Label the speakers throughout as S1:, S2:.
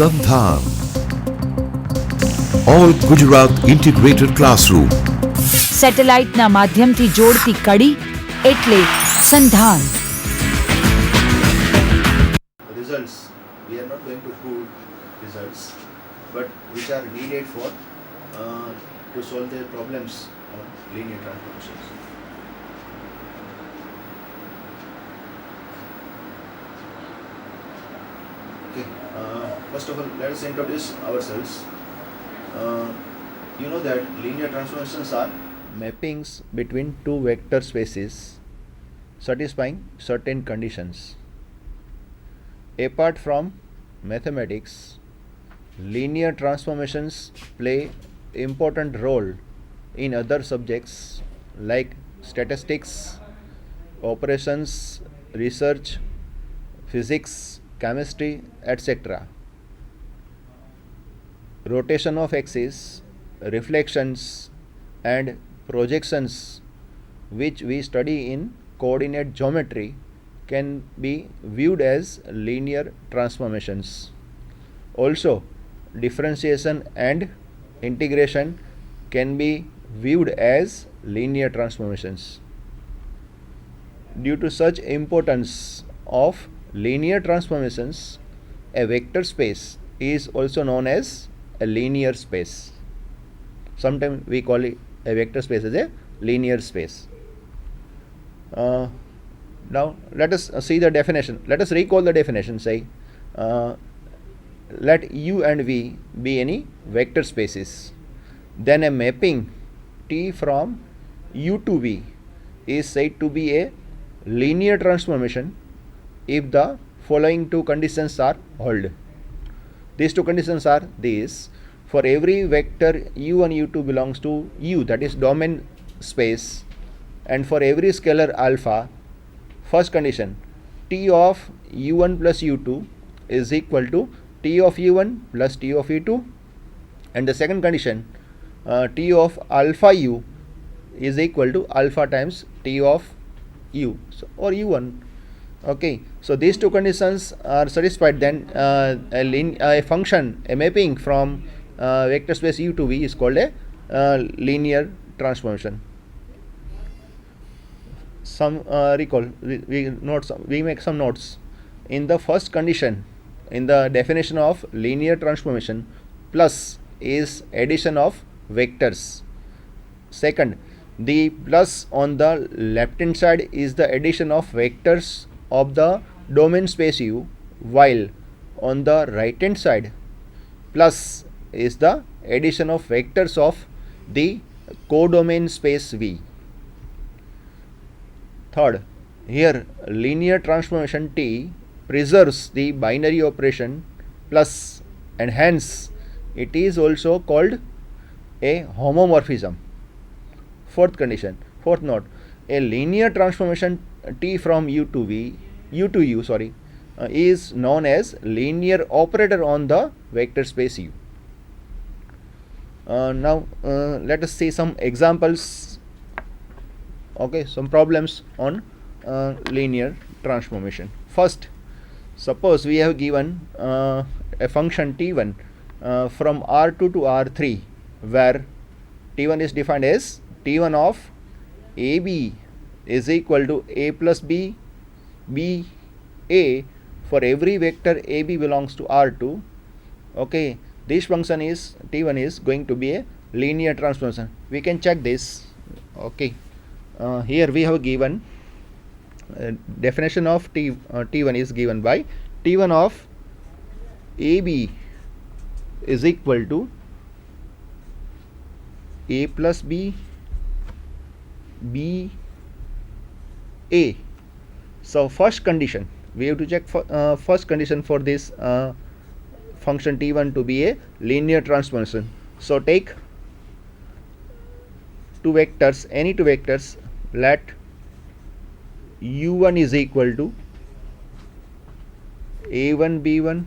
S1: Sandhan. All Gujarat integrated classroom.
S2: સેટેલાઇટના માધ્યમથી જોડતી કડી એટલે સંધાન.
S3: Results, we are not going to prove results, but which are needed for to solve the problems on linear transformations. Okay, first of all, let us introduce ourselves. You know that linear transformations are mappings between two vector spaces satisfying certain conditions. Apart from mathematics, linear transformations play important role in other subjects like statistics, operations, research, physics, chemistry, etc. Rotation of axis, reflections and projections, which we study in coordinate geometry, can be viewed as linear transformations. Also, differentiation and integration can be viewed as linear transformations. Due to such importance of linear transformations, a vector space is also known as a linear space. Sometimes we call it a vector space as a linear space. Now let us see the definition. Let us recall the definition. Say, let U and V be any vector spaces. Then a mapping T from U to V is said to be a linear transformation if the following two conditions are held. These two conditions are these: for every vector U1 U2 belongs to U, that is domain space, and for every scalar alpha, first condition, T of U1 plus U2 is equal to T of U1 plus T of U2, and the second condition, T of alpha U is equal to alpha times T of U, or U1. Okay, so these two conditions are satisfied, then a function, a mapping from vector space U to V is called a linear transformation. Some recall, we make some notes. In the first condition, in the definition of linear transformation, plus is addition of vectors. Second, the plus on the left hand side is the addition of vectors of the domain space U, while on the right hand side, plus is the addition of vectors of the codomain space V. Third, here linear transformation T preserves the binary operation plus, and hence it is also called a homomorphism. Fourth condition, fourth note, a linear transformation T from U to V, U to U, is known as linear operator on the vector space U. Now let us see some examples. Okay, some problems on linear transformation. First, suppose we have given a function T1 from R2 to R3, where T1 is defined as T1 of AB is equal to A plus B, B A for every vector AB belongs to R2. Okay, this function is T1 is going to be a linear transformation. We can check this. Okay, here we have given definition of T1 is given by T1 of AB is equal to A plus B, B A. So first condition, we have to check for first condition for this function T1 to be a linear transformation. So take two vectors, any two vectors, let U1 is equal to A1 B1,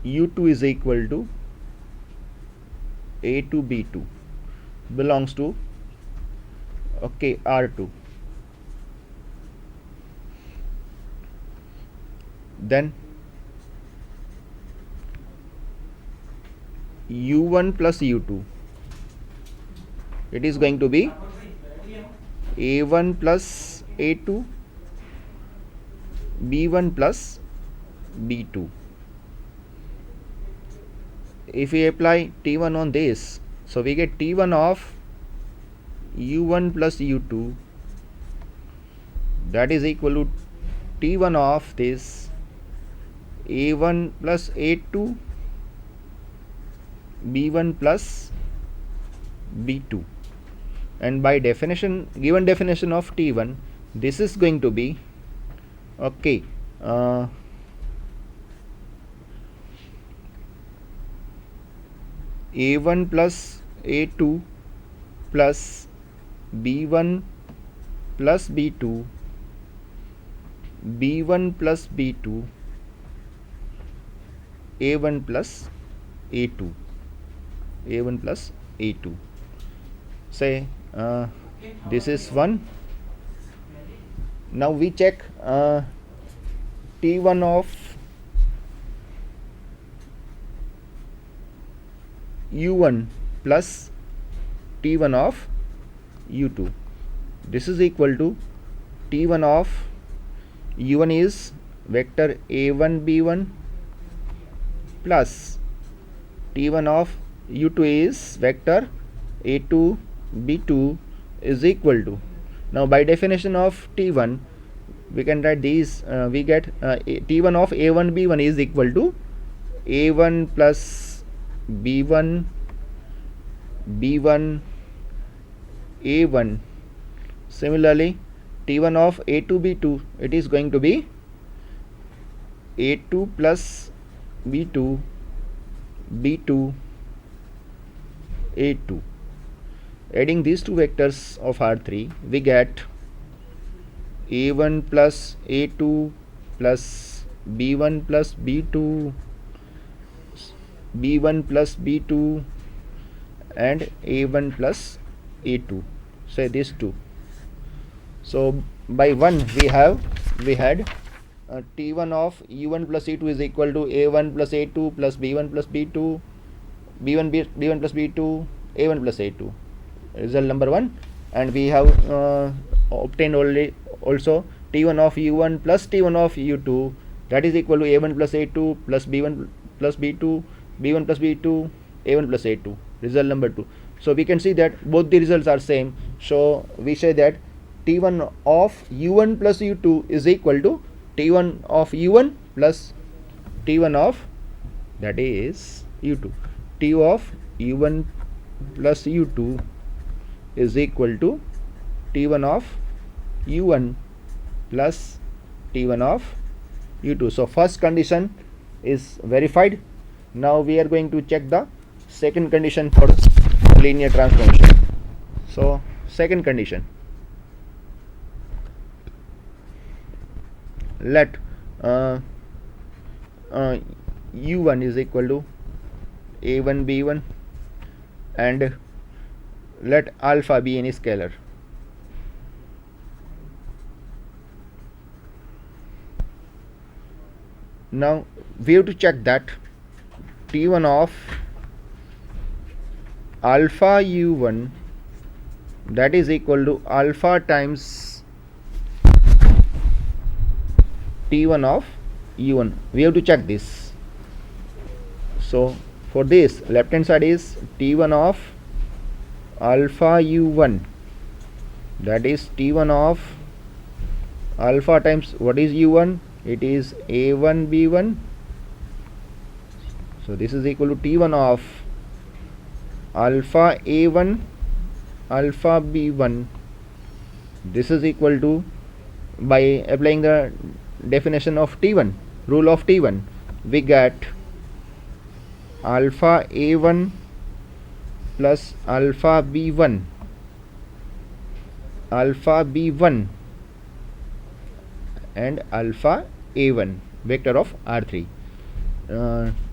S3: U2 is equal to A2 B2 belongs to R2. then u1 plus u2, it is going to be a1 plus a2, b1 plus b2. If we apply T1 on this, so we get T1 of u1 plus u2, that is equal to T1 of this a1 plus a2, b1 plus b2. And by definition, given definition of T1, this is going to be okay, a1 plus a2 plus b1 plus b2, b1 plus b2, a1 plus a2, a1 plus a2. Say this is 1. Now we check T1 of u1 plus T1 of u2. This is equal to T1 of u1 is vector a1 b1 plus T1 of u2 is vector a2 b2 is equal to, now by definition of T1 we can write these, we get T1 of a1 b1 is equal to a1 plus b1 b1 a1. Similarly T1 of a2 b2, it is going to be a2 plus b2 b2 a2. Adding these two vectors of R3, we get a1 plus a2 plus b1 plus b2, b1 plus b2 and a1 plus a2. Say these two. So by 1 we had T1 of u1 plus e2 is equal to a1 plus a2 plus b1 plus b2, b1 plus b2, a1 plus a2. Result number 1. And we have obtained also T1 of u1 plus T1 of u2, that is equal to a1 plus a2 plus b1 plus b2, b1 plus b2, a1 plus a2. Result number 2. So we can see that both the results are same. So we say that T1 of u1 plus u2 is equal to T1 of u1 plus T1 of, that is u2. T of u1 plus u2 is equal to T1 of u1 plus T1 of u2. So first condition is verified. Now we are going to check the second condition for linear transformation. So second condition, let u1 is equal to a1 b1 and let alpha be any scalar. Now we have to check that T1 of alpha u1, that is equal to alpha times T1 of u1. We have to check this. So for this, left hand side is T1 of alpha u1, that is T1 of alpha times what is u1, it is a1 b1. So this is equal to T1 of alpha a1 alpha b1. This is equal to, by applying the definition of T1, rule of T1, we get alpha a1 plus alpha b1 and alpha a1 vector of R3.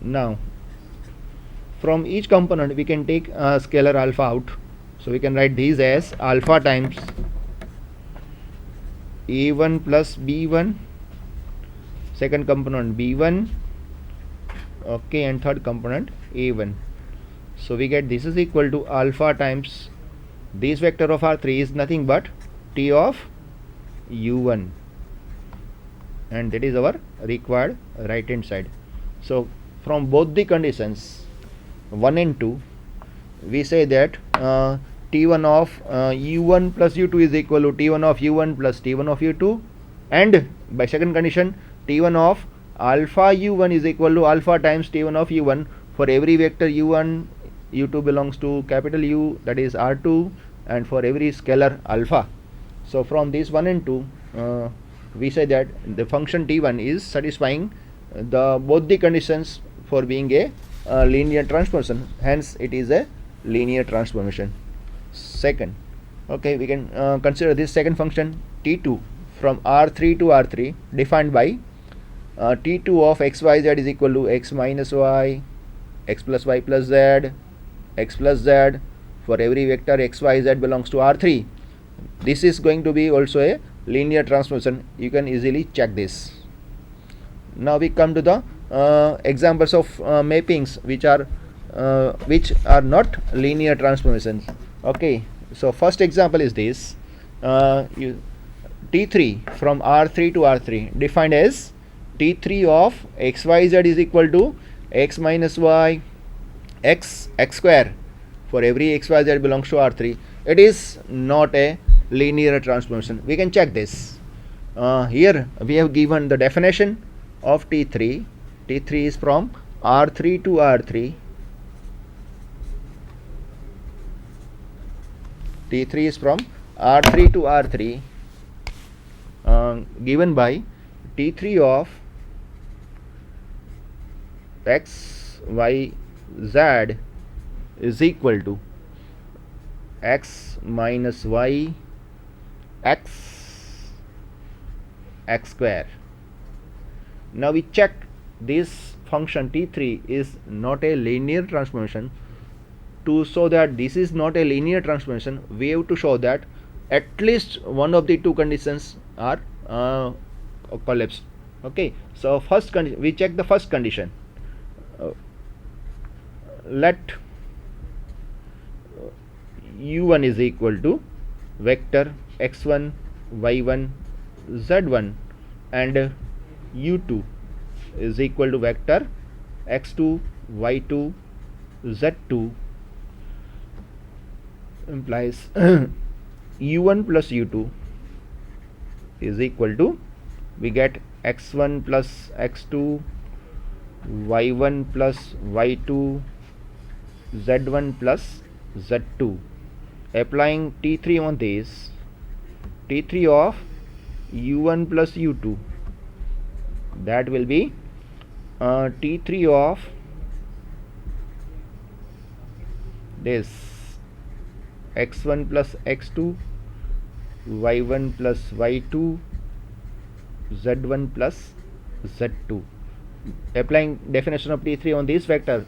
S3: Now from each component we can take a scalar alpha out. So we can write these as alpha times a1 plus b1. second component b1, okay, and third component a1. So we get this is equal to alpha times this vector of R3 is nothing but t of u1, and that is our required right hand side. So from both the conditions 1 and 2, we say that t1 of u1 plus u2 is equal to t1 of u1 plus t1 of u2, and by second condition t1 of alpha u1 is equal to alpha times t1 of u1 for every vector u1 u2 belongs to capital U, that is R2, and for every scalar alpha. So from this 1 and 2, we say that the function t1 is satisfying both the conditions for being a linear transformation, hence it is a linear transformation. Second, okay, we can consider this second function t2 from R3 to R3 defined by t2 of xyz is equal to x minus y, x plus y plus z, x plus z for every vector xyz belongs to R3. This is going to be also a linear transformation. You can easily check this. Now we come to the examples of mappings which are not linear transformations. Okay, so first example is this t3 from R3 to R3 defined as t3 of xyz is equal to x minus y x square for every xyz belongs to R3. It is not a linear transformation. We can check this. Here we have given the definition of t3. T3 is from R3 to R3. T3 is from R3 to R3 given by T3 of x, y, z is equal to x minus y x square. Now we check this function t3 is not a linear transformation. To show that this is not a linear transformation, we have to show that at least one of the two conditions are collapsed. Okay, so first we check the first condition. Let u1 is equal to vector x1 y1 z1 and u2 is equal to vector x2 y2 z2 implies u1 plus u2 is equal to, we get x1 plus x2 y1 plus y2 z1 plus z2. Applying t3 on this, t3 of u1 plus u2, that will be t3 of this x1 plus x2 y1 plus y2 z1 plus z2. Applying definition of t3 on this vector,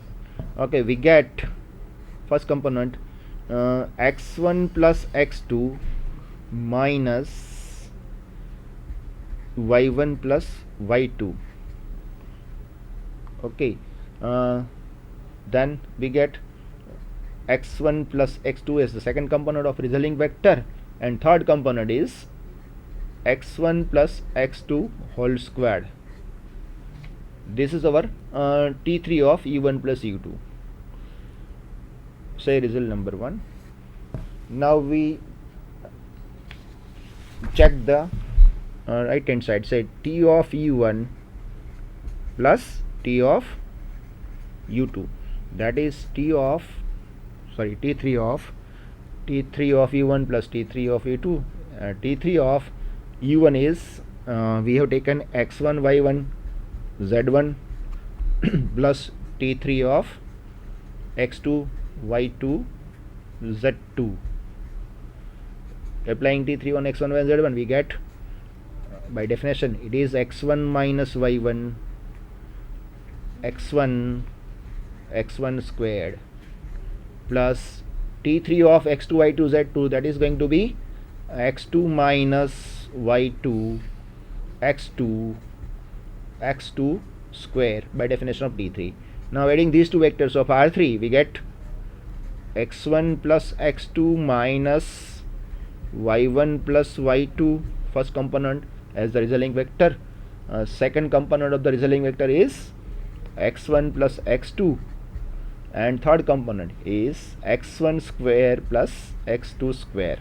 S3: okay, we get first component x1 plus x2 minus y1 plus y2. Okay, then we get x1 plus x2 as the second component of resulting vector, and third component is x1 plus x2 whole squared. This is our t3 of u1 plus u2. Say result number 1. Now we check the right hand side. Say t of u1 plus t of u2, that is t3 of u1 plus t3 of u2. T3 of u1 is we have taken x1 y1 z1 plus t3 of x2 y2 z2. Applying t3 on x1 y1 z1, we get by definition it is x1 minus y1 x1 squared plus t3 of x2 y2 z2, that is going to be x2 minus y2 x2 x2 square by definition of T3. Now adding these two vectors of R3, we get x1 plus x2 minus y1 plus y2 first component as the resulting vector. Second component of the resulting vector is x1 plus x2, and third component is x1 square plus x2 square.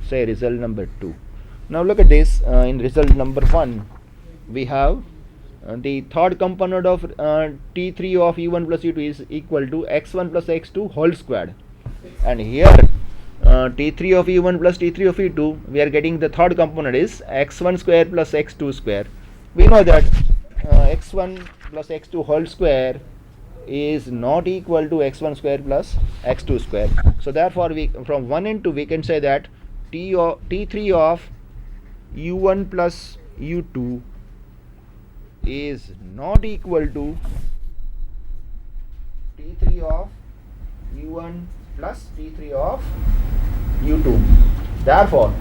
S3: Say result number 2. Now look at this. In result number 1, we have the third component of T3 of U1 plus U2 is equal to x1 plus x2 whole squared, and here T3 of U1 plus T3 of U2, we are getting the third component is x1 square plus x2 square. We know that x1 plus x2 whole square is not equal to x1 square plus x2 square. So therefore we from 1 and 2 we can say that T3 of U1 plus U2 is not equal to T3 of U1 plus T3 of U2. Therefore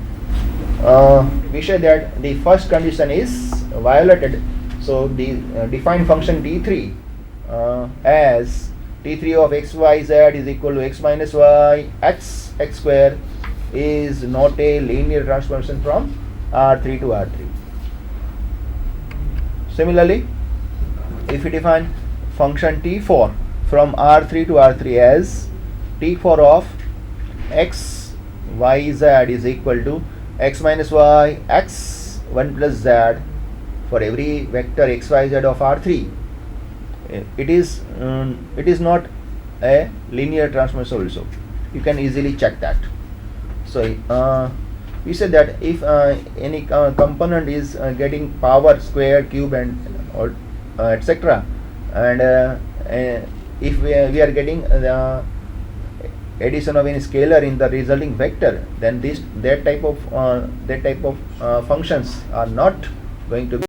S3: we say that the first condition is violated. So the define function T3 as T3 of x y z is equal to x minus y x square is not a linear transformation from R3 to R3. Similarly, if we define function T4 from R3 to R3 as T4 of x y z is equal to x minus y x 1 plus z for every vector x y z of R3, it is not a linear transformation also. You can easily check that. So we said that if any component is getting power square, cube, and etc., and if we are getting the addition of any scalar in the resulting vector, then that type of functions are not going to be